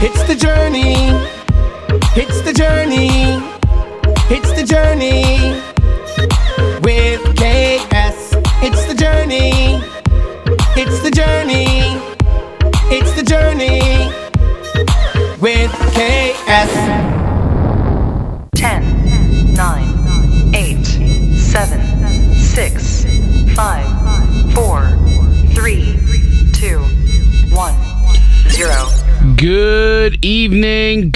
It's the journey. It's the journey. It's the journey with KS. It's the journey. It's the journey. It's the journey with KS. 10, 9, 8, 7, 6, 5, 4, 3, 2, 1, 0. Good evening,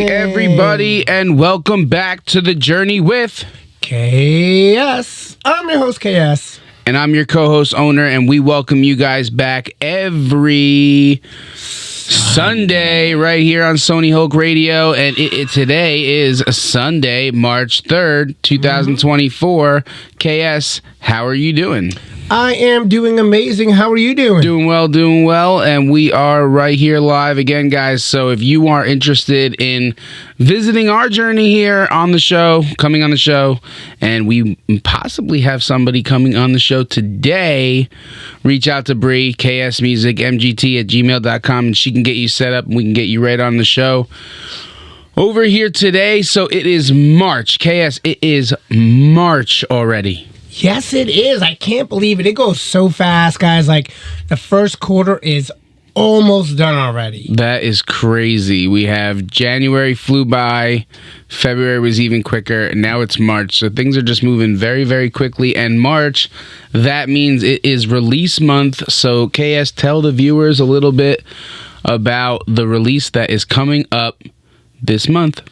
everybody, and welcome back to The Journey with KS. I'm your host, KS. And I'm your co-host, Owner, and we welcome you guys back every Sunday right here on Sony Hulk Radio. And today is Sunday, March 3rd, 2024. KS, how are you doing? I am doing amazing. How are you doing? Doing well. And we are right here live again, guys. So if you are interested in visiting our journey here on the show, coming on the show, and we possibly have somebody coming on the show today, reach out to Bree, ksmusicmgt@gmail.com, and she can get you set up and we can get you right on the show over here today. So it is March. KS, it is March already. Yes, it is. I can't believe it. It goes so fast, guys. Like, the first quarter is almost done already. That is crazy. We have January flew by. February was even quicker. And now it's March. So things are just moving very, very quickly. And March, that means it is release month. So, KS, tell the viewers a little bit about the release that is coming up this month.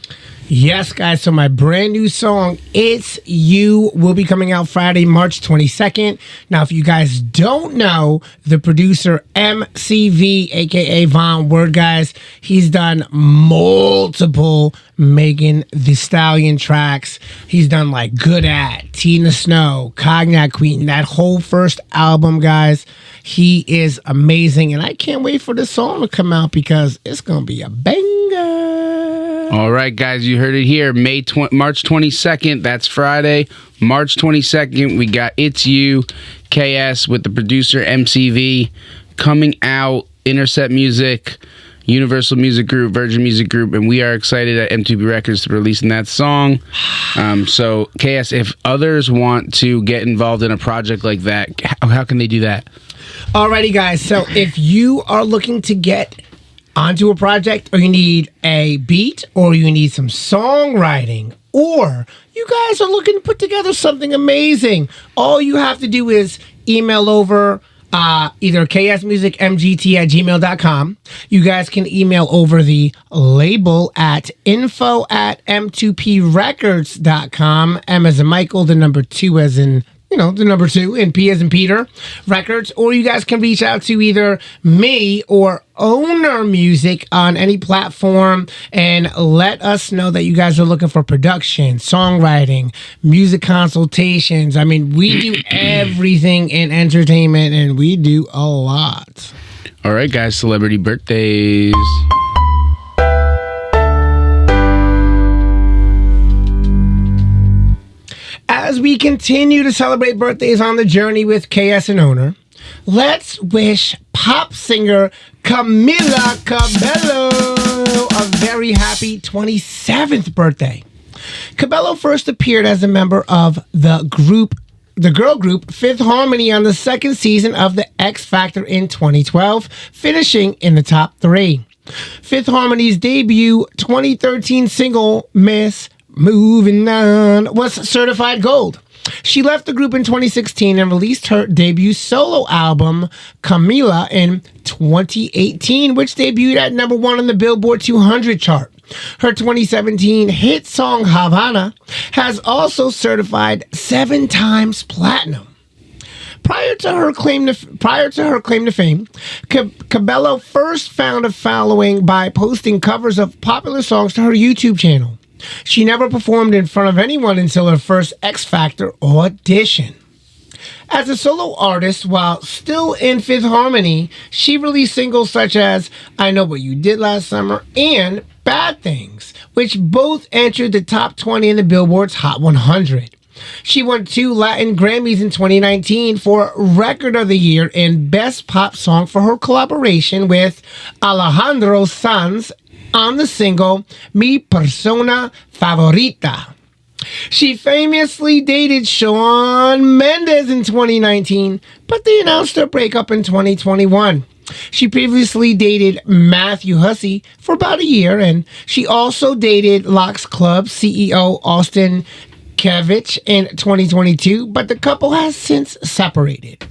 Yes, guys. So my brand new song, It's You, will be coming out Friday, March 22nd. Now, if you guys don't know, the producer MCV, a.k.a. Von Word, guys, he's done multiple Megan Thee Stallion tracks. He's done like Good At, Tina Snow, Cognac Queen, that whole first album, guys. He is amazing, and I can't wait for this song to come out because it's going to be a banger. All right, guys, you heard it here. March 22nd, that's Friday. March 22nd, we got It's You, KS with the producer MCV coming out, Intercept Music, Universal Music Group, Virgin Music Group, and we are excited at M2B Records to releasing that song. So, KS, if others want to get involved in a project like that, how can they do that? Alrighty, guys, so if you are looking to get onto a project, or you need a beat, or you need some songwriting, or you guys are looking to put together something amazing, all you have to do is email over either ksmusicmgt@gmail.com. You guys can email over the label at info@m2precords.com. M as in Michael, the number 2 as in, the number 2, and P as in Peter, Records. Or you guys can reach out to either me or Owner Music on any platform and let us know that you guys are looking for production, songwriting, music consultations. I mean, we do everything in entertainment, and we do a lot. All right, guys, celebrity birthdays. As we continue to celebrate birthdays on the journey with KS and Owner, let's wish pop singer Camila Cabello a very happy 27th birthday. Cabello first appeared as a member of the girl group Fifth Harmony on the second season of The X Factor in 2012, finishing in the top 3. Fifth Harmony's debut 2013 single, Miss Moving On, was certified gold. She left the group in 2016 and released her debut solo album, Camila, in 2018, which debuted at number 1 on the Billboard 200 chart. Her 2017 hit song, Havana, has also certified 7 times platinum. Prior to her claim to fame, Cabello first found a following by posting covers of popular songs to her YouTube channel. She never performed in front of anyone until her first X Factor audition. As a solo artist, while still in Fifth Harmony, she released singles such as I Know What You Did Last Summer and Bad Things, which both entered the top 20 in the Billboard's Hot 100. She won 2 Latin Grammys in 2019 for Record of the Year and Best Pop Song for her collaboration with Alejandro Sanz on the single Mi Persona Favorita. She famously dated Shawn Mendes in 2019, but they announced their breakup in 2021. She previously dated Matthew Hussey for about a year, and she also dated Locks Club CEO Austin Kevich in 2022, but the couple has since separated.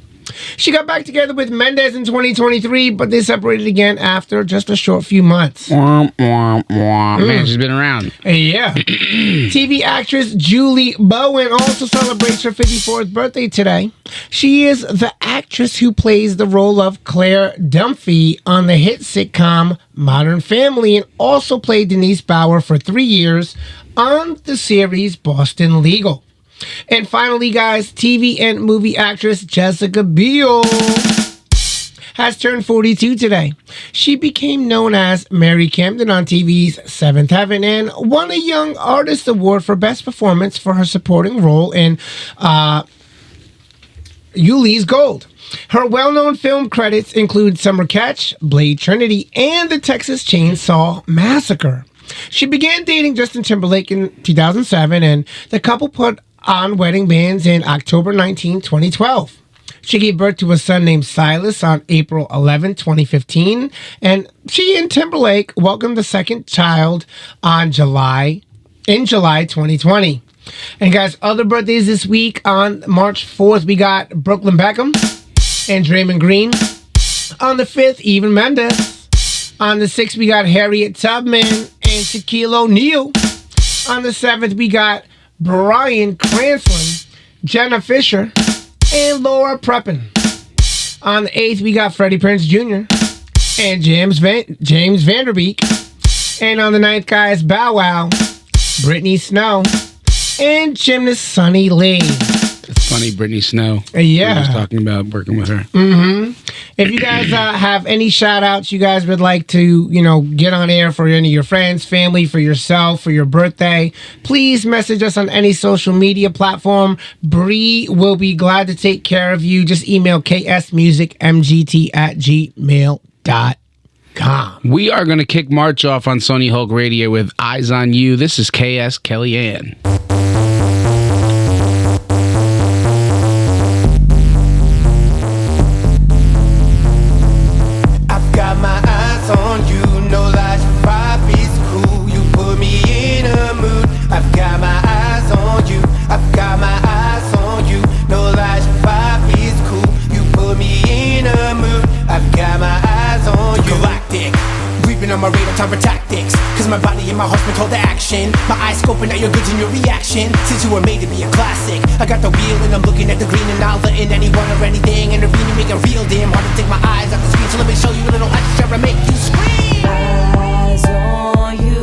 She got back together with Mendes in 2023, but they separated again after just a short few months. Man, she's been around. Yeah. TV actress Julie Bowen also celebrates her 54th birthday today. She is the actress who plays the role of Claire Dunphy on the hit sitcom Modern Family and also played Denise Bauer for 3 years on the series Boston Legal. And finally, guys, TV and movie actress Jessica Biel has turned 42 today. She became known as Mary Camden on TV's Seventh Heaven and won a Young Artist Award for Best Performance for her supporting role in Ulee's Gold. Her well-known film credits include Summer Catch, Blade Trinity, and the Texas Chainsaw Massacre. She began dating Justin Timberlake in 2007, and the couple put on wedding bands in October 19, 2012. She gave birth to a son named Silas on April 11, 2015, and she and Timberlake welcomed the second child in July 2020. And guys, other birthdays this week on March 4th, we got Brooklyn Beckham and Draymond Green. On the 5th, Eva Mendes. On the 6th, we got Harriet Tubman and Shaquille O'Neal. On the 7th, we got Bryan Cranston, Jenna Fisher, and Laura Prepon. On the 8th, we got Freddie Prinze Jr. and James Vanderbeek. And on the 9th, guys, Bow Wow, Brittni Snow, and gymnast Sunny Lee. It's funny, Brittni Snow. Yeah. We were just talking about working with her. Mm-hmm. If you guys have any shout-outs you guys would like to, get on air for any of your friends, family, for yourself, for your birthday, please message us on any social media platform. Bree will be glad to take care of you. Just email ksmusicmgt@gmail.com. We are going to kick March off on Sony Hulk Radio with Eyes on You. This is KS Kellyanne. On my radar, time for tactics. Cause my body and my heart's been told to action. My eyes scoping out your goods and your reaction. Since you were made to be a classic, I got the wheel and I'm looking at the green and not letting anyone or anything intervene and make it real damn hard to take my eyes off the screen. So let me show you a little extra and make you scream. Eyes on you.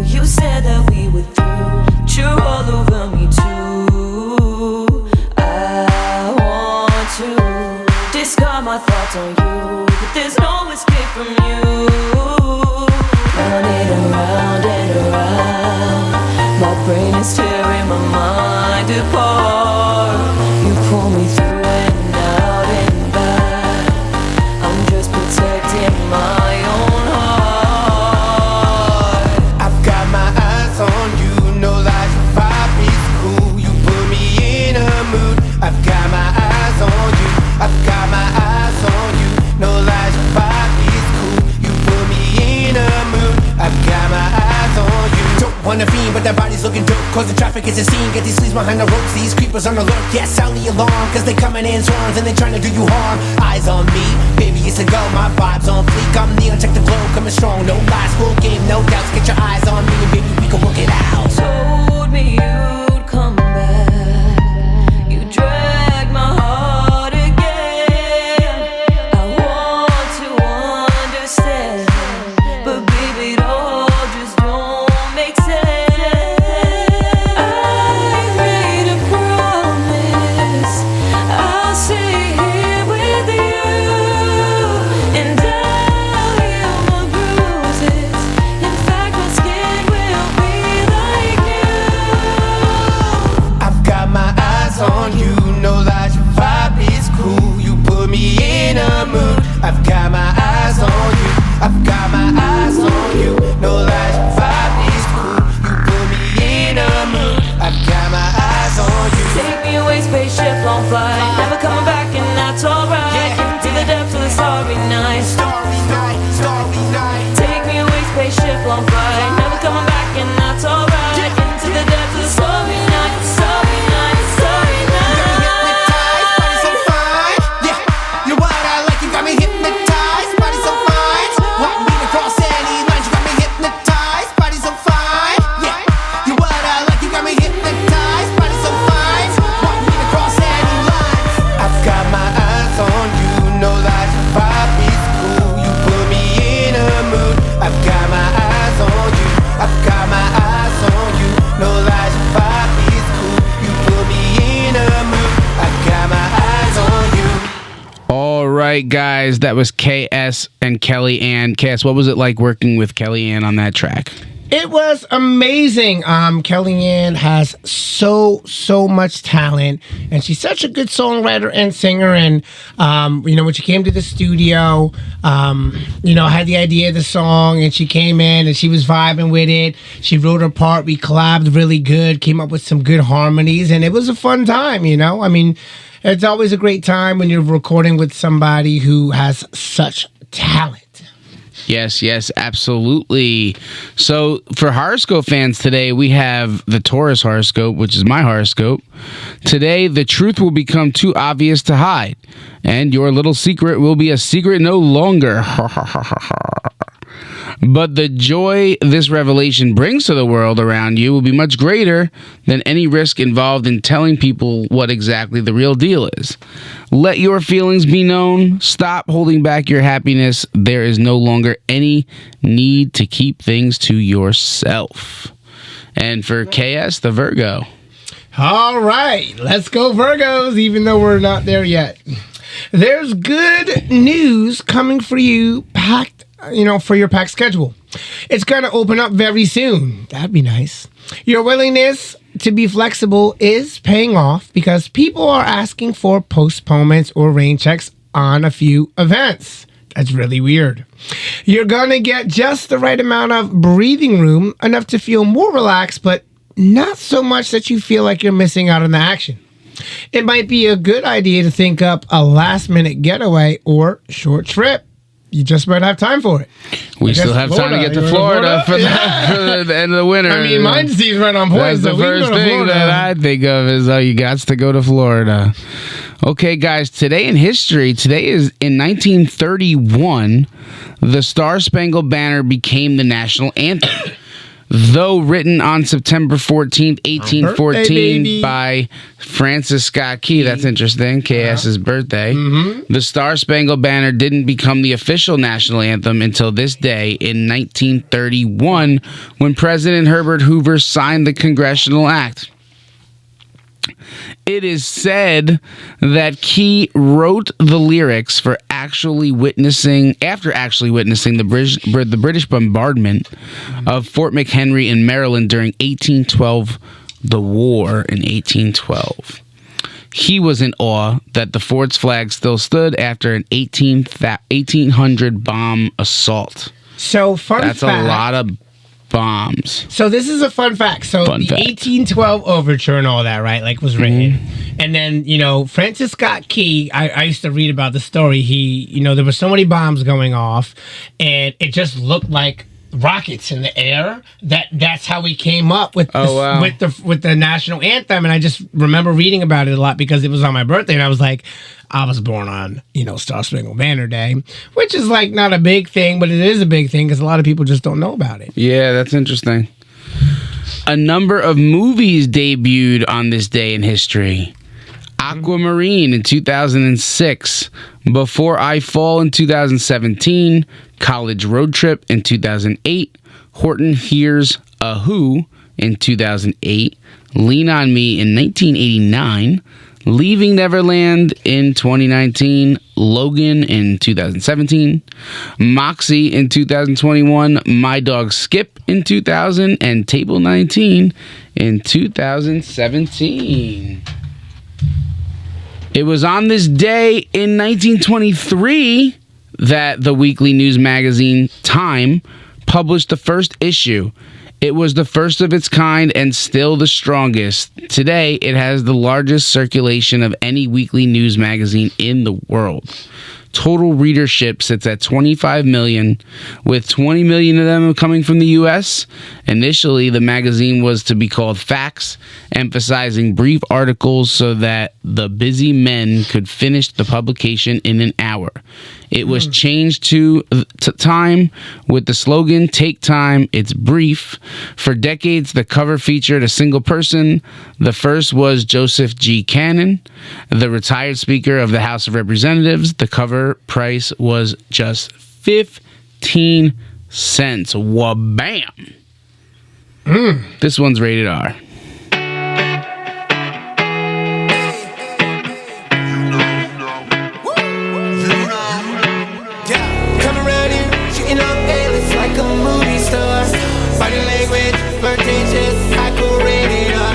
You said that we were through, but you're all over me too. I want to discard my thoughts on you, but there's no escape from you. Running around and around, my brain is tearing my mind apart. You pull me through and out and back. I'm just protecting my own heart. I've got my eyes on you, no lies, your vibe is cool. You put me in a mood. I've got my eyes on you, I've got my eyes on you, no lies, your vibe is cool. You put me in a mood. I've got my eyes on you. Don't wanna fiend, but that body's looking dope. Causing traffic is a scene. Get these sleeves behind the ropes. These creepers on alert. Yeah, sound the alarm. Cause they coming in swarms and they trying to do you harm. Eyes on me, baby, it's a go. My vibe's on fleek. I'm neon, check the glow. Coming strong, no lies, full game, no doubts. Get your eyes on me, and baby, we can work it out. Told me you'd come back. You dragged my heart again. I want to understand, but baby, it all just don't make sense. I made a promise I'll stay here with you, and I'll heal my bruises. In fact, my skin will be like new. night. Starry night. Take me away, spaceship on flight. Never coming back, and that's alright. Into the depths of starry night, starry night, starry night. Body so fine, yeah. You're what I like. You got me hypnotized. Body so fine. Walk me across any lines. You got me hypnotized. Body so fine, yeah. You're what I like. You got me hypnotized. Body so fine. Walk me across any lines. I've got my eyes on you. No lies, your vibe is cool. You put me in a mood. I've got my eyes on you. I've got my eyes on you. No lies, your vibe is cool. You put me in a mood. I've got my eyes on you. All right, guys, that was KS and Kellyanne. KS, what was it like working with Kellyanne on that track? It was amazing. Kellyanne has so much talent, and she's such a good songwriter and singer. And when she came to the studio, had the idea of the song, and she came in and she was vibing with it. She wrote her part. We collabed really good, came up with some good harmonies, and it was a fun time. I mean, it's always a great time when you're recording with somebody who has such talent. Yes, absolutely. So for horoscope fans today, we have the Taurus horoscope, which is my horoscope. Today, the truth will become too obvious to hide, and your little secret will be a secret no longer. But the joy this revelation brings to the world around you will be much greater than any risk involved in telling people what exactly the real deal is. Let your feelings be known. Stop holding back your happiness. There is no longer any need to keep things to yourself. And for KS, the Virgo. All right, let's go Virgos, even though we're not there yet. There's good news coming for you, for your packed schedule. It's going to open up very soon. That'd be nice. Your willingness to be flexible is paying off because people are asking for postponements or rain checks on a few events. That's really weird. You're going to get just the right amount of breathing room, enough to feel more relaxed, but not so much that you feel like you're missing out on the action. It might be a good idea to think up a last-minute getaway or short trip. You just might have time for it. We still have time to get to Florida for the end of the winter. I mean, mine seems right on point. That's the first thing that I think of is, you got to go to Florida. Okay, guys, today in history, today is in 1931, the Star-Spangled Banner became the national anthem. Though written on September 14th, 1814 by Francis Scott Key, that's interesting, KS's birthday, the Star-Spangled Banner didn't become the official national anthem until this day in 1931 when President Herbert Hoover signed the Congressional Act. It is said that Key wrote the lyrics after actually witnessing the British bombardment of Fort McHenry in Maryland during 1812, the war in 1812. He was in awe that the fort's flag still stood after an 1800 bomb assault. So That's fact, a lot of bombs. So this is a fun fact. So the 1812 overture and all that, right? Like was written. And then, Francis Scott Key, I used to read about the story. He, there were so many bombs going off and it just looked like rockets in the air. That's how we came up with with the national anthem. And I just remember reading about it a lot because it was on my birthday and I was like, I was born on, Star Spangled Banner Day, which is like not a big thing, but it is a big thing because a lot of people just don't know about it. Yeah, that's interesting. A number of movies debuted on this day in history. Aquamarine in 2006, Before I Fall in 2017, College Road Trip in 2008, Horton Hears a Who in 2008, Lean on Me in 1989, Leaving Neverland in 2019, Logan in 2017, Moxie in 2021, My Dog Skip in 2000, and Table 19 in 2017. It was on this day in 1923 that the weekly news magazine Time published the first issue. It was the first of its kind and still the strongest. Today, it has the largest circulation of any weekly news magazine in the world. Total readership sits at 25 million, with 20 million of them coming from the U.S. Initially, the magazine was to be called Facts, emphasizing brief articles so that the busy men could finish the publication in an hour. It was changed to Time with the slogan, "Take time, it's brief." For decades, the cover featured a single person. The first was Joseph G. Cannon, the retired Speaker of the House of Representatives. The cover price was just 15 cents. Wha-bam! This one's rated R. Body language, flirtatious, I could rate it up.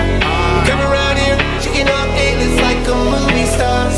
Come around here, chicken up, A-list like a movie star.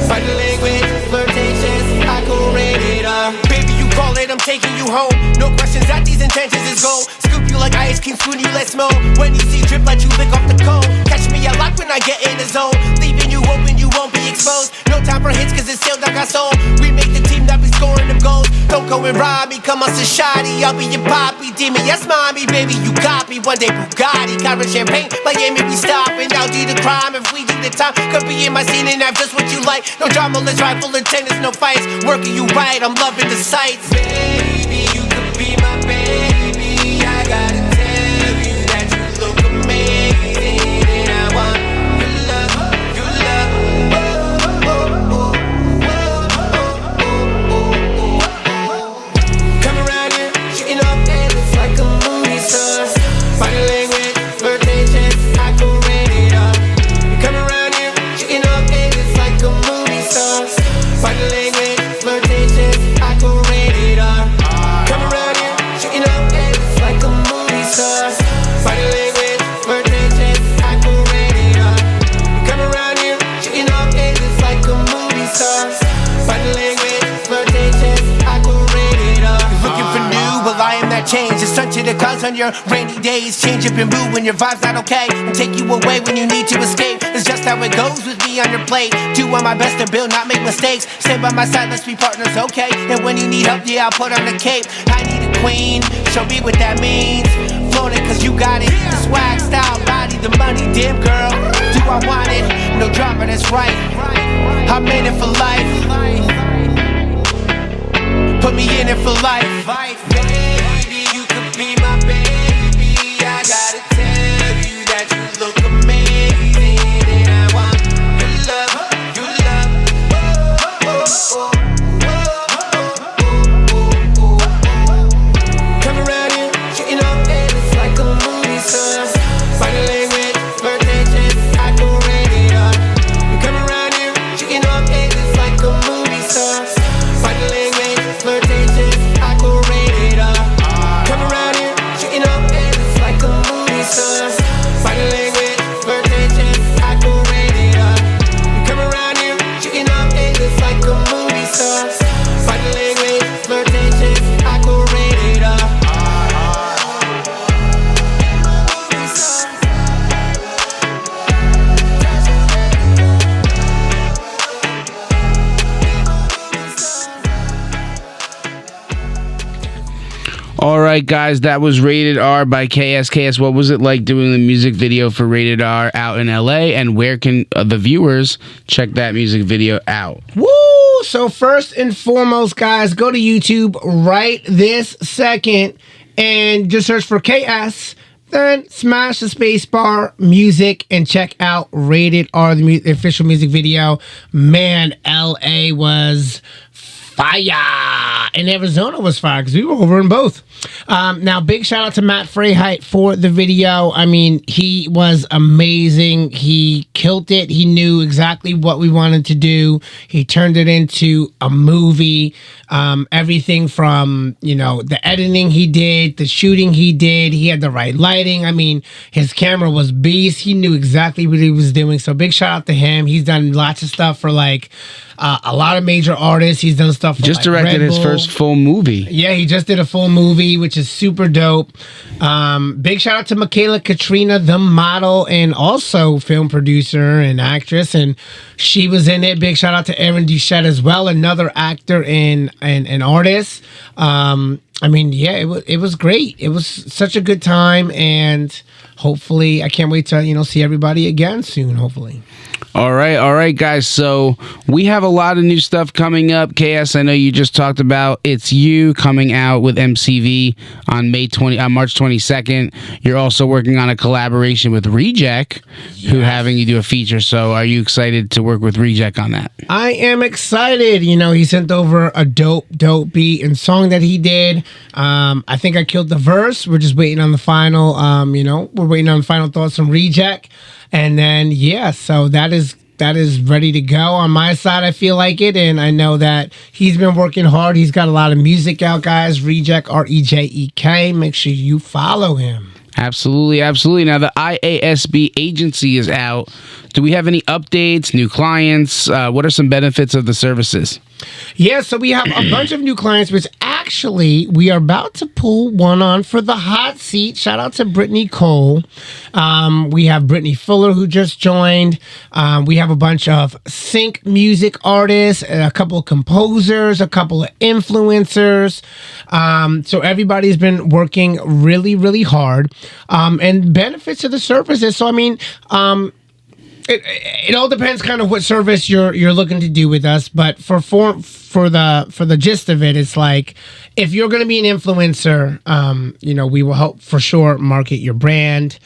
Body language, flirtatious, I could rate it up. Baby, you call it, I'm taking you home. No questions, that these intentions is gold. Scoop you like ice cream, spoon you, let's smoke. When you see drip, let you lick off the cone. Catch me, I lock when I get in the zone. Leaving you open, you won't be exposed. No time for hits, cause it's still like I sold. We make the team that be scoring them goals. Don't go and rob me, come on, so shoddy. I'll be your poppy demon, yes, mommy, baby, you got me. One day Bugatti, carry champagne, Miami, we stopping. I'll do the crime if we do the time. Could be in my scene and have just what you like. No drama, let's ride full of tennis, no fights. Working you right, I'm loving the sights. Baby, you could be my baby. I gotta tell you that you look amazing, and I want your love, your love. Come around here, shooting up A-list like a movie star. Body language, flirtatious, I could rate it up. You come around here, shooting up A-list like a movie star. Body language, flirtatious, I could rate it up. Come around here, shooting up A-list like a movie star. Body language, flirtatious, I could rate it up. You come around here, shooting up A-list like a movie star. Body language, flirtatious, I could rate it up. Looking for new, well I am that change. It's such a cause on your rainy days. Change up your mood when your vibe's not okay, and take you away when you need to escape. It's just how it goes with me on your plate. Do my best to build, not make mistakes. Stay by my side, let's be partners, okay? And when you need help, yeah, I'll put on the cape. I need a queen, show me what that means. Float it, cause you got it. The swag, style, body, the money, damn girl. Do I want it? No drama, that's right. I'm in it for life. Put me in it for life. Baby, you could be my baby. I gotta tell you that you look amazing, and I want your love, your love. Come around here, shooting up A-list like a movie star. Body language, flirtatious, I could rate it up. You come around here, shooting up A-list like a movie star. Body language, flirtatious, I could rate it up. Come around here, shooting up A-list like a movie star. Body language, flirtatious, I could rate it up. You come around here, shooting up A-list like a movie star. Body language, flirtatious, I could rate it up. All right, guys, that was Rated R by KS. KS, what was it like doing the music video for Rated R out in LA? And where can the viewers check that music video out? Woo! So first and foremost, guys, go to YouTube right this second and just search for KS. Then smash the space bar, music, and check out Rated R, the official music video. Man, LA was fire, and Arizona was fire because we were over in both. Now, big shout out to Matt Freyheit for the video. I mean, he was amazing. He killed it. He knew exactly what we wanted to do. He turned it into a movie. Everything from, the editing he did, the shooting he did. He had the right lighting. I mean, his camera was beast. He knew exactly what he was doing. So big shout out to him. He's done lots of stuff for a lot of major artists. He's done stuff for Just like directed Red his Bull. first full movie. Yeah, he just did a full movie, which is super dope. Big shout out to Michaela Katrina, the model and also film producer and actress, and she was in it. Big shout out to Aaron Duchette as well, another actor and an artist. I mean, yeah, it was great. It was such a good time, and hopefully, I can't wait to see everybody again soon. Hopefully. All right, guys. So we have a lot of new stuff coming up. KS, I know you just talked about It's You coming out with MCV on March 22nd. You're also working on a collaboration with Rvkah, who having you do a feature. So are you excited to work with Rvkah on that? I am excited. He sent over a dope beat and song that he did. I think I killed the verse. We're just waiting on the final. We're waiting on the final thoughts from Rvkah. And then, so that is ready to go. On my side, I feel like it, and I know that he's been working hard. He's got a lot of music out, guys. Rvkah, Rejek. Make sure you follow him. Absolutely. Now, the IASB agency is out. Do we have any updates, new clients? What are some benefits of the services? Yeah, so we have a bunch of new clients, which actually we are about to pull one on for the hot seat. Shout out to Brittni Cole. We have Brittany Fuller, who just joined. We have a bunch of sync music artists, a couple of composers, a couple of influencers. So everybody's been working really, really hard. And benefits of the services. So, I mean, it all depends kind of what service you're looking to do with us, but for the gist of it, it's like if you're going to be an influencer, we will help for sure market your brand.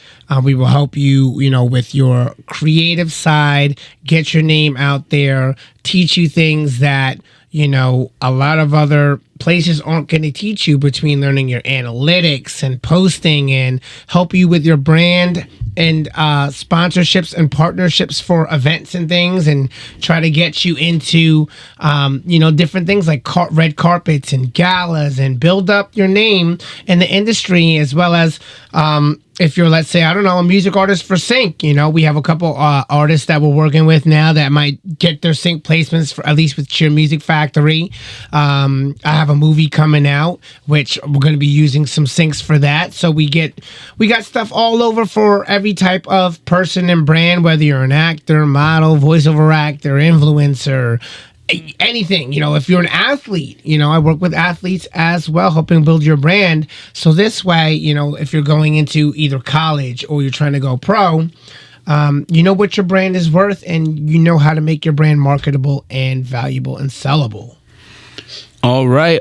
We will help you, with your creative side, get your name out there, teach you things that a lot of other places aren't going to teach you, between learning your analytics and posting, and help you with your brand and sponsorships and partnerships for events and things, and try to get you into different things like red carpets and galas, and build up your name in the industry, as well as if you're, let's say, I don't know, a music artist for sync. We have a couple artists that we're working with now that might get their sync placements, for at least with Cheer Music Factory. I have a movie coming out, which we're going to be using some syncs for that. So we got stuff all over for every type of person and brand, whether you're an actor, model, voiceover actor, influencer, anything. If you're an athlete, I work with athletes as well, helping build your brand. So this way, if you're going into either college or you're trying to go pro, you know what your brand is worth, and you know how to make your brand marketable and valuable and sellable. All right.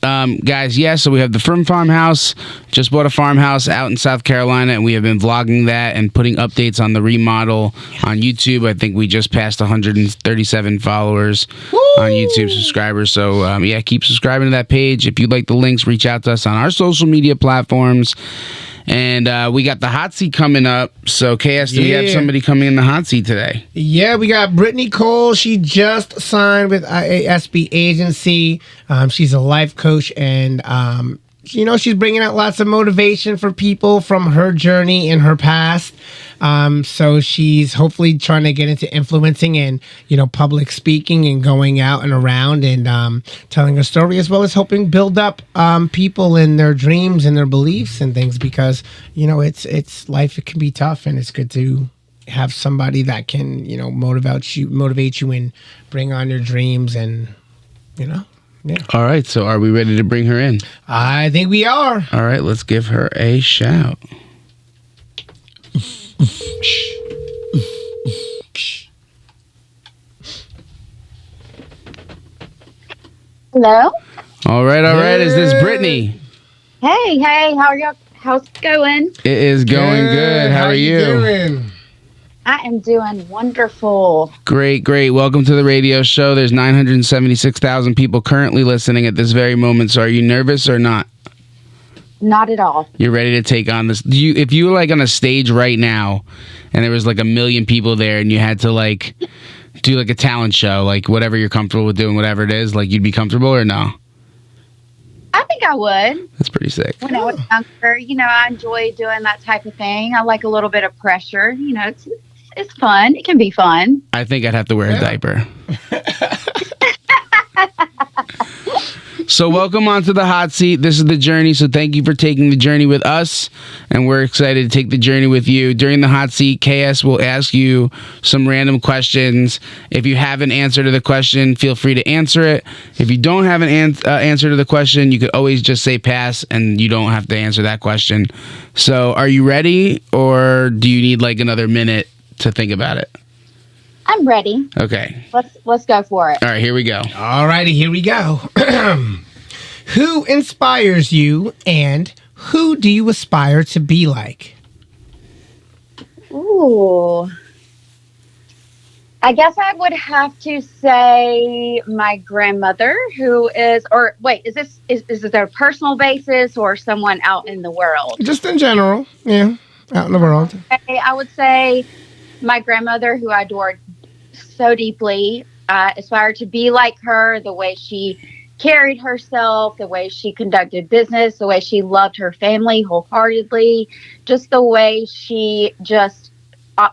Guys, so we have the Frim Farmhouse. Just bought a farmhouse out in South Carolina, and we have been vlogging that and putting updates on the remodel on YouTube. I think we just passed 137 followers on YouTube, subscribers. So, keep subscribing to that page. If you'd like the links, reach out to us on our social media platforms. And we got the hot seat coming up. So, KS, do we have somebody coming in the hot seat today? Yeah, we got Brittni Cole. She just signed with IASB Agency. She's a life coach, and she's bringing out lots of motivation for people from her journey in her past. So she's hopefully trying to get into influencing and, public speaking and going out and around and telling her story, as well as helping build up people in their dreams and their beliefs and things, because, it's life. It can be tough, and it's good to have somebody that can, motivate you and bring on your dreams and, Yeah. All right, so are we ready to bring her in? I think we are. All right, let's give her a shout. Hello. All right. Is this Brittni? Hey, how are y'all? How's it going? It is going good. How are you? Doing? I am doing wonderful. Great. Welcome to the radio show. There's 976,000 people currently listening at this very moment. So are you nervous or not? Not at all. You're ready to take on this. If you were like on a stage right now and there was like 1 million people there and you had to like do like a talent show, like whatever you're comfortable with doing, whatever it is, like you'd be comfortable or no? I think I would. That's pretty sick. When I was younger, I enjoy doing that type of thing. I like a little bit of pressure. It's fun. It can be fun. I think I'd have to wear a diaper. So welcome onto the hot seat. This is The Journey, so thank you for taking the journey with us, and we're excited to take the journey with you. During the hot seat, KS will ask you some random questions. If you have an answer to the question, feel free to answer it. If you don't have an answer to the question, you could always just say pass, and you don't have to answer that question. So are you ready, or do you need like another minute to think about it? I'm ready. Okay. Let's go for it. All right, here we go. All righty, here we go. Who inspires you, and who do you aspire to be like? Ooh. I guess I would have to say my grandmother, who is, or wait, is this a personal basis or someone out in the world? Just in general, yeah, out in the world. Okay, I would say my grandmother, who I adored so deeply. I aspired to be like her, the way she carried herself, the way she conducted business, the way she loved her family wholeheartedly, just the way she just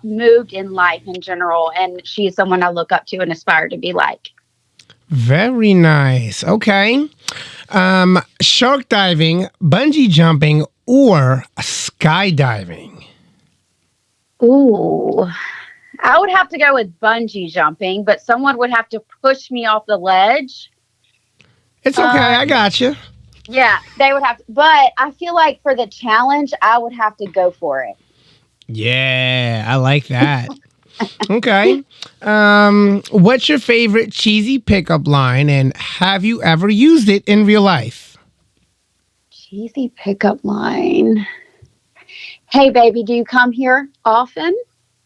moved in life in general. And she is someone I look up to and aspire to be like. Very nice. Okay. Shark diving, bungee jumping, or skydiving? Ooh. I would have to go with bungee jumping, but someone would have to push me off the ledge. It's okay. I got you. Yeah, they would have to. But I feel like for the challenge, I would have to go for it. Yeah, I like that. Okay. What's your favorite cheesy pickup line, and have you ever used it in real life? Cheesy pickup line. Hey, baby, do you come here often?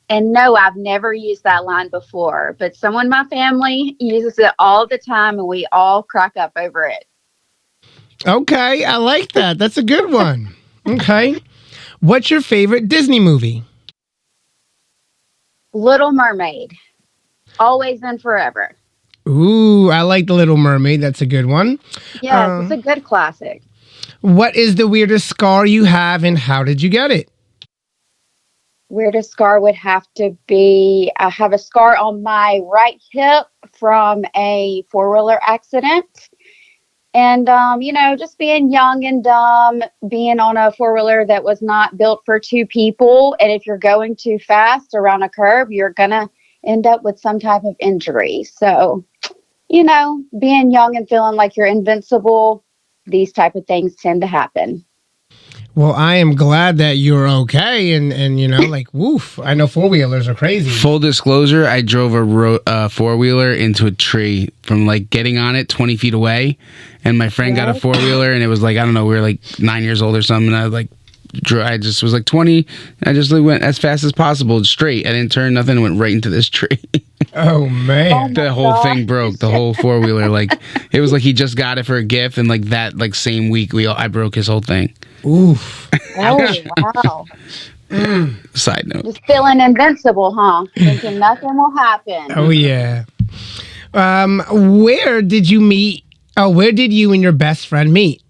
And no, I've never used that line before, but someone in my family uses it all the time, and we all crack up over it. Okay, I like that. That's a good one. Okay. What's your favorite Disney movie? Little Mermaid. Always and forever. Ooh, I like The Little Mermaid. That's a good one. Yes, it's a good classic. What is the weirdest scar you have, and how did you get it? Weirdest scar would have to be, I have a scar on my right hip from a four-wheeler accident. And, just being young and dumb, being on a four-wheeler that was not built for two people. And if you're going too fast around a curb, you're going to end up with some type of injury. So, being young and feeling like you're invincible, these type of things tend to happen. Well, I am glad that you're okay, and like, woof. I know four-wheelers are crazy. Full disclosure, I drove a four-wheeler into a tree from like getting on it 20 feet away, and my friend got a four-wheeler, and it was like, I don't know, we were like 9 years old or something, and I just was like 20, I just went as fast as possible, straight. I didn't turn nothing, went right into this tree. Oh, man. The whole thing broke, the whole four-wheeler. Like, it was like he just got it for a gift, and like that like same week, I broke his whole thing. Oof. Oh, wow. Side note. Just feeling invincible, huh? Thinking nothing will happen. Oh, yeah. Where did you and your best friend meet?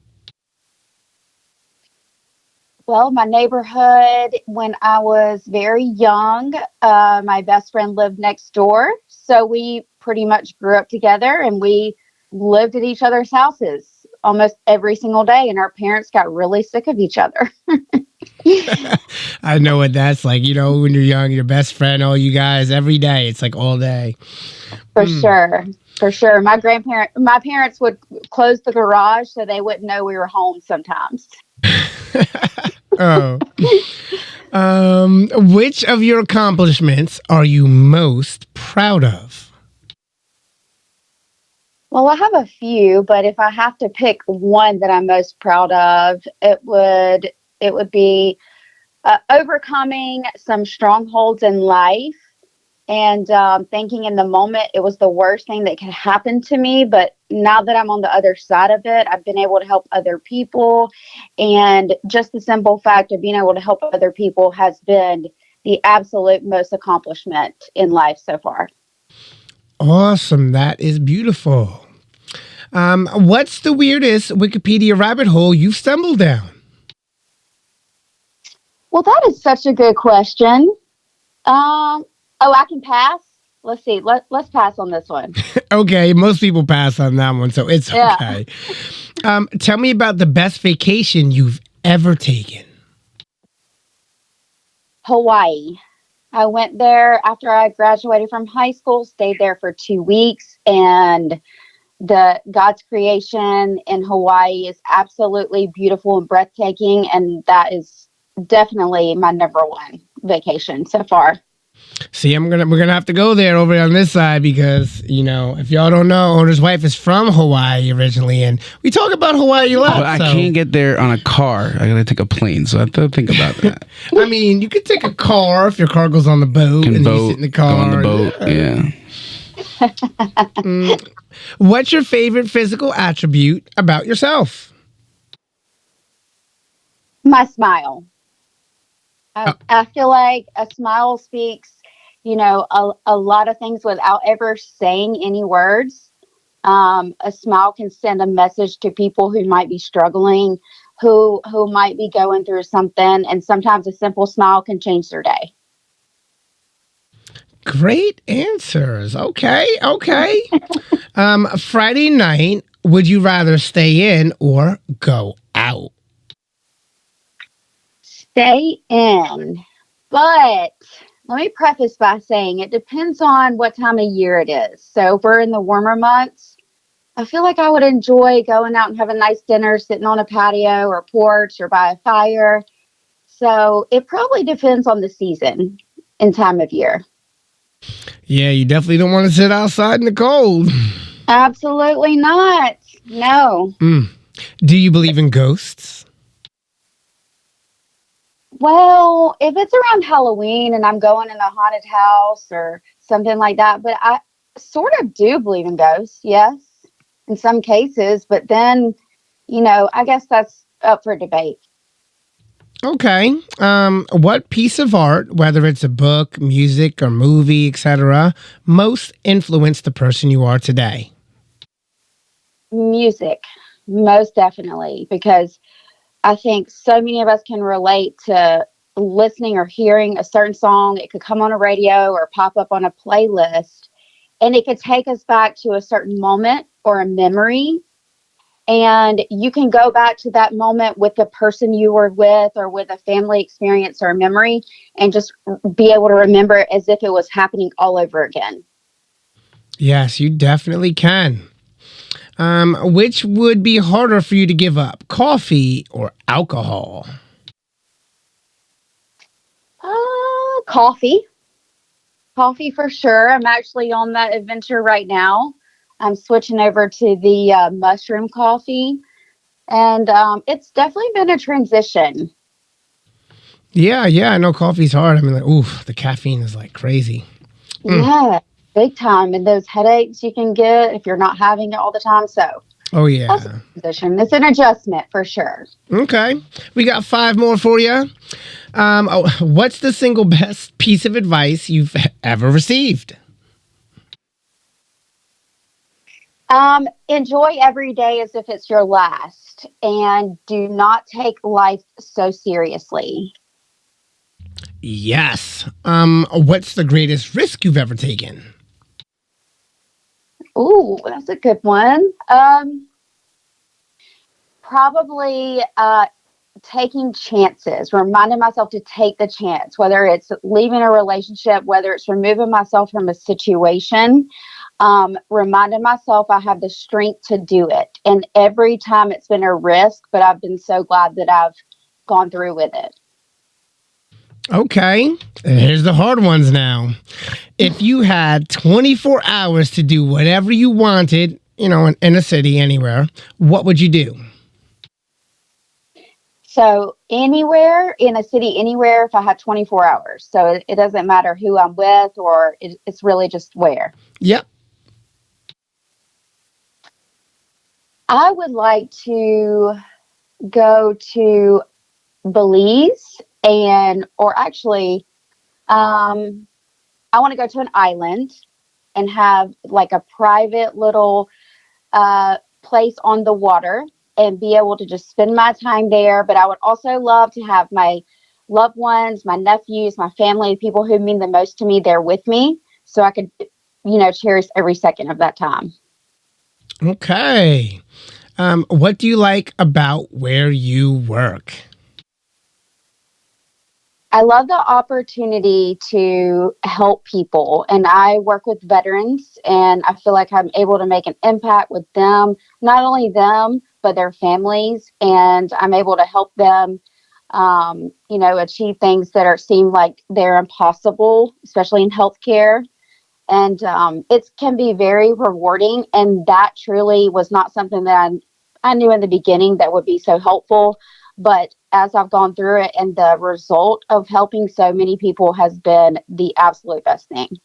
Well, my neighborhood, when I was very young, my best friend lived next door. So we pretty much grew up together, and we lived at each other's houses almost every single day. And our parents got really sick of each other. I know what that's like. When you're young, your best friend, all you guys, every day. It's like all day. For sure. My parents would close the garage so they wouldn't know we were home sometimes. Oh. Which of your accomplishments are you most proud of? Well, I have a few, but if I have to pick one that I'm most proud of, it would be overcoming some strongholds in life, and thinking in the moment it was the worst thing that could happen to me. But now that I'm on the other side of it, I've been able to help other people. And just the simple fact of being able to help other people has been the absolute most accomplishment in life so far. Awesome. That is beautiful. What's the weirdest Wikipedia rabbit hole you've stumbled down? Well, that is such a good question. I can pass. let's see. Let's pass on this one. Okay, most people pass on that one, so it's Yeah. okay. Tell me about the best vacation you've ever taken. Hawaii. I went there after I graduated from high school, stayed there for 2 weeks, and the God's creation in Hawaii is absolutely beautiful and breathtaking, and that is definitely my number one vacation so far. See, we're gonna have to go there over on this side because if y'all don't know, owner's wife is from Hawaii originally, and we talk about Hawaii a lot. But I so- can't get there on a car. I gotta take a plane, so I have to think about that. I mean, you could take a car if your car goes on the boat, and then you sit in the car. go on the boat. Yeah. What's your favorite physical attribute about yourself? My smile. I feel like a smile speaks, a lot of things without ever saying any words. A smile can send a message to people who might be struggling, who might be going through something, and sometimes a simple smile can change their day. Great answers. Okay. Friday night, would you rather stay in or go out? Stay in. But let me preface by saying it depends on what time of year it is. So if we're in the warmer months, I feel like I would enjoy going out and having a nice dinner, sitting on a patio or porch or by a fire. So it probably depends on the season and time of year. Yeah, you definitely don't want to sit outside in the cold. Absolutely not. No. Do you believe in ghosts? Well, if it's around Halloween and I'm going in a haunted house or something like that, but I sort of do believe in ghosts, yes, in some cases. But then, I guess that's up for debate. Okay. What piece of art, whether it's a book, music, or movie, etc., most influenced the person you are today? Music, most definitely, because I think so many of us can relate to listening or hearing a certain song. It could come on a radio or pop up on a playlist, and it could take us back to a certain moment or a memory. And you can go back to that moment with the person you were with or with a family experience or a memory and just be able to remember it as if it was happening all over again. Yes, you definitely can. Which would be harder for you to give up, coffee or alcohol? Coffee. Coffee for sure. I'm actually on that adventure right now. I'm switching over to the mushroom coffee. And it's definitely been a transition. Yeah, I know coffee's hard. I mean, the caffeine is like crazy. Yeah, big time. And those headaches you can get if you're not having it all the time. So Oh, yeah. that's a transition. It's an adjustment for sure. Okay. We got 5 more for you. What's the single best piece of advice you've ever received? Enjoy every day as if it's your last, and do not take life so seriously. Yes. What's the greatest risk you've ever taken? Ooh, that's a good one. Probably taking chances, reminding myself to take the chance, whether it's leaving a relationship, whether it's removing myself from a situation. Reminding myself I have the strength to do it. And every time it's been a risk, but I've been so glad that I've gone through with it. Okay. And here's the hard ones now. If you had 24 hours to do whatever you wanted, in a city, anywhere, what would you do? So anywhere in a city, anywhere, if I had 24 hours. So it doesn't matter who I'm with, or it's really just where. Yep. I would like to go to Belize or actually, I want to go to an island and have like a private little place on the water and be able to just spend my time there. But I would also love to have my loved ones, my nephews, my family, the people who mean the most to me there with me, so I could cherish every second of that time. Okay. What do you like about where you work? I love the opportunity to help people, and I work with veterans, and I feel like I'm able to make an impact with them, not only them, but their families, and I'm able to help them, achieve things that seem like they're impossible, especially in healthcare. And it can be very rewarding, and that truly was not something that I knew in the beginning that would be so helpful. But as I've gone through it, and the result of helping so many people has been the absolute best thing.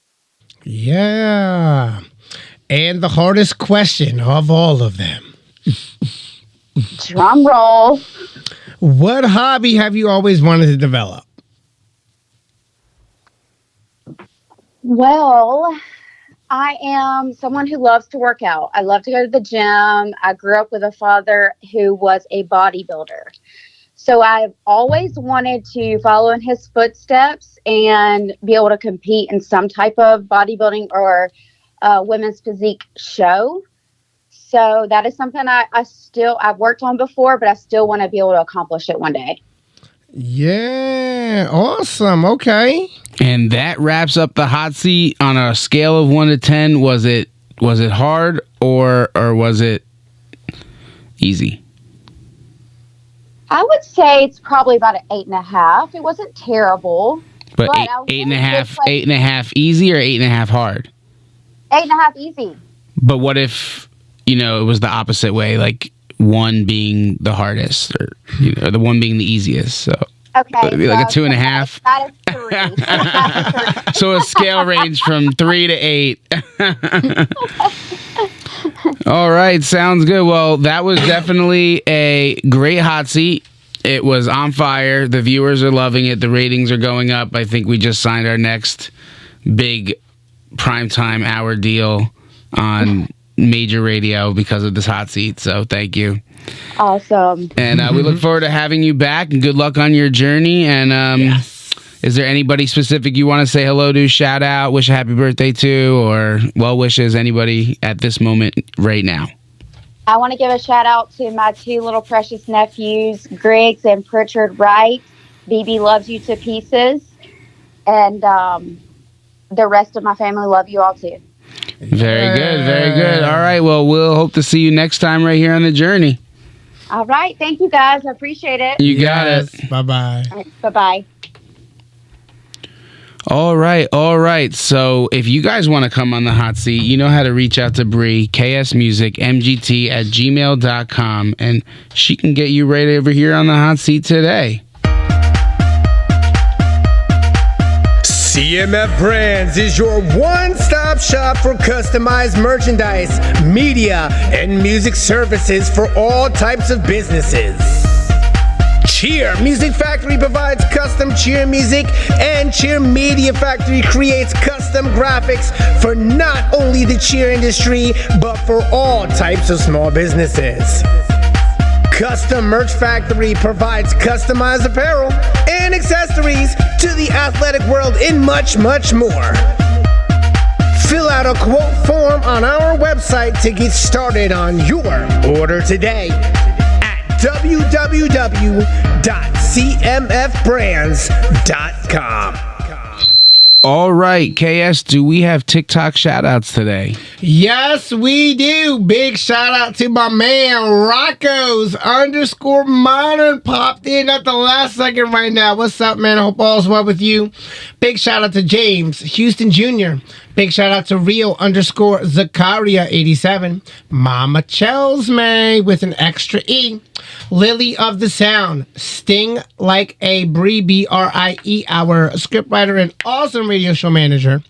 Yeah. And the hardest question of all of them. Drum roll. What hobby have you always wanted to develop? Well, I am someone who loves to work out. I love to go to the gym. I grew up with a father who was a bodybuilder. So I've always wanted to follow in his footsteps and be able to compete in some type of bodybuilding or women's physique show. So that is something I've worked on before, but I still want to be able to accomplish it one day. Yeah, awesome. Okay. And that wraps up the hot seat on a scale of 1 to 10. Was it hard or was it easy? I would say it's probably about an 8.5. It wasn't terrible. But 8.5 easy or 8.5 hard? 8.5 easy. But what if, it was the opposite way, like 1 being the hardest or, the 1 being the easiest. So okay, it'd be like a 2.5. That is 3. So a scale range from 3 to 8. All right, sounds good. Well, that was definitely a great hot seat. It was on fire. The viewers are loving it. The ratings are going up. I think we just signed our next big primetime hour deal on major radio because of this hot seat. So thank you. Awesome. And we look forward to having you back, and good luck on your journey. And Is there anybody specific you want to say hello to, shout out, wish a happy birthday to, or well wishes, anybody at this moment right now? I want to give a shout out to my 2 little precious nephews, Griggs and Pritchard Wright. BB loves you to pieces. And the rest of my family love you all too. Very good, very good. All right, well, we'll hope to see you next time right here on The Journey. All right. Thank you, guys. I appreciate it. You got it. Bye-bye. All right, bye-bye. All right. So if you guys want to come on the hot seat, you know how to reach out to Bree, ksmusicmgt@gmail.com, and she can get you right over here on the hot seat today. CMF Brands is your one-stop shop for customized merchandise, media, and music services for all types of businesses. Cheer Music Factory provides custom cheer music, and Cheer Media Factory creates custom graphics for not only the cheer industry, but for all types of small businesses. Custom Merch Factory provides customized apparel and accessories to the athletic world and much, much more. Fill out a quote form on our website to get started on your order today at www.cmfbrands.com. All right, KS, do we have TikTok shout-outs today? Yes, we do. Big shout out to my man, Rocco's_modern popped in at the last second right now. What's up, man? I hope all's well with you. Big shout out to James Houston Jr. Big shout out to Rio_Zakaria87. Mama Chelsme with an extra E. Lily of the Sound. Sting Like a Brie, B-R-I-E, our scriptwriter and awesome radio show manager.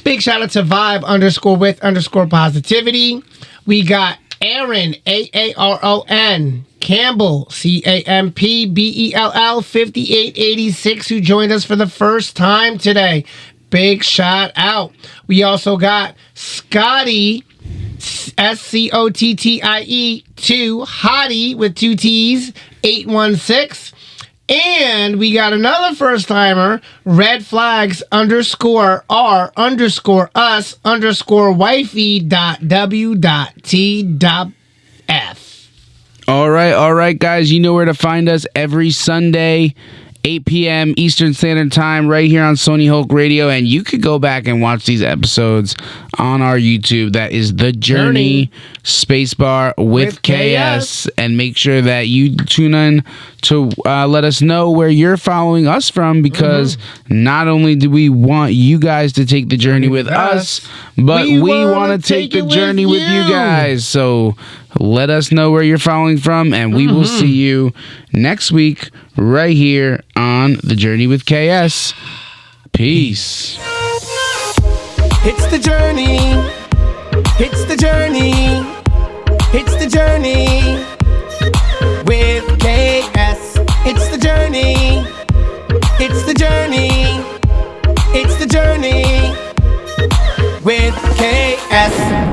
Big shout out to Vibe_with_positivity. We got Aaron, A-A-R-O-N. Campbell, C-A-M-P-B-E-L-L, 5886, who joined us for the first time today. Big shout out. We also got Scotty, S-C-O-T-T-I-E, 2, Hottie with 2 T's, 816. And we got another first timer, red flags _R_us_wifey.w.t.f. All right, guys. You know where to find us every Sunday, 8 p.m. Eastern Standard Time, right here on Sony Hulk Radio. And you could go back and watch these episodes on our YouTube. That is TheJourney spacebar with KS. And make sure that you tune in to let us know where you're following us from, because not only do we want you guys to take the journey with us, but we want to take the journey with you guys. So let us know where you're following from, and we will see you next week right here on The Journey with KS. Peace. It's the journey. It's the journey. It's the journey with KS. It's the journey. It's the journey. It's the journey with KS.